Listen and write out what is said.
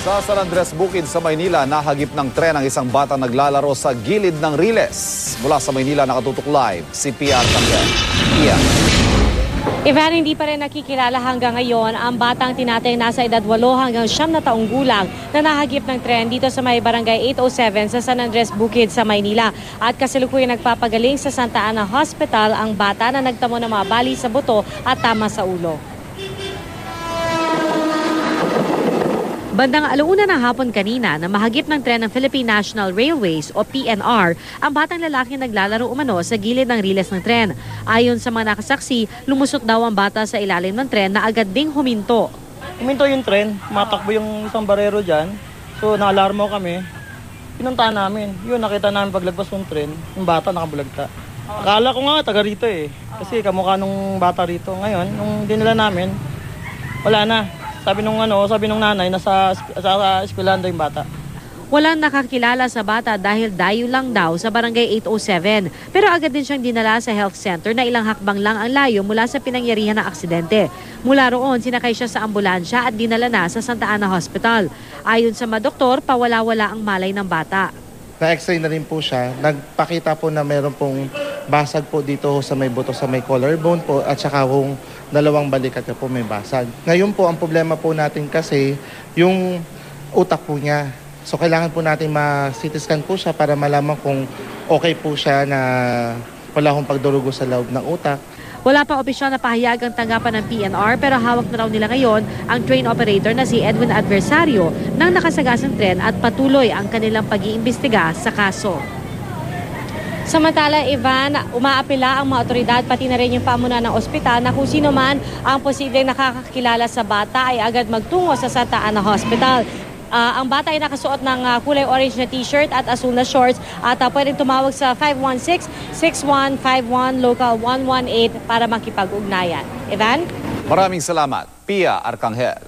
Sa San Andres Bukid sa Maynila, nahagip ng tren ang isang bata naglalaro sa gilid ng riles. Mula sa Maynila, nakatutok live si Pia Arcangel. Pia. Ivan, hindi pa rin nakikilala hanggang ngayon ang batang tinatayang nasa edad 8 hanggang 9 na taong gulang na nahagip ng tren dito sa may barangay 807 sa San Andres Bukid sa Maynila. At kasalukuyang nagpapagaling sa Santa Ana Hospital ang bata na nagtamo ng mga bali sa buto at tama sa ulo. Bandang 1:00 ng hapon kanina na mahagip ng tren ng Philippine National Railways o PNR ang batang lalaki naglalaro umano sa gilid ng riles ng tren. Ayon sa mga nakasaksi, lumusot daw ang bata sa ilalim ng tren na agad ding huminto. Huminto yung tren, matakbo yung isang barero dyan. So naalarmo kami, pinuntahan namin. Yun, nakita namin paglagpas ng tren, yung bata nakabulagta. Akala ko nga taga rito kasi kamukha nung bata rito. Ngayon, nung dinala namin, wala na. Sabi nung nanay, nasa eskwelahan daw yung bata. Walang nakakilala sa bata dahil dayo lang daw sa barangay 807. Pero agad din siyang dinala sa health center na ilang hakbang lang ang layo mula sa pinangyarihan ng aksidente. Mula roon, sinakay siya sa ambulansya at dinala na sa Santa Ana Hospital. Ayon sa mga doktor, pawala-wala ang malay ng bata. Na-x-ray na rin po siya. Nagpakita po na meron pong basag po dito sa may buto, sa may collarbone po at saka kung dalawang balikat po may basag. Ngayon po, ang problema po natin kasi yung utak po niya. So kailangan po natin ma-CT scan po siya para malaman kung okay po siya na wala akong pagdurugo sa loob ng utak. Wala pa opisyal na pahayagang tanggapan ng PNR pero hawak na raw nila ngayon ang train operator na si Edwin Adversario ng nakasagasang tren at patuloy ang kanilang pag-iimbestiga sa kaso. Samantala, Ivan, umaapila ang mga otoridad pati na rin yung pamunuan ng ospital na kung sino man ang posibleng nakakakilala sa bata ay agad magtungo sa Santa Ana Hospital. Ang bata ay nakasuot ng kulay orange na t-shirt at asul na shorts at pwedeng tumawag sa 516-6151 local 118 para makipag-ugnayan. Ivan? Maraming salamat, Pia Arcangel.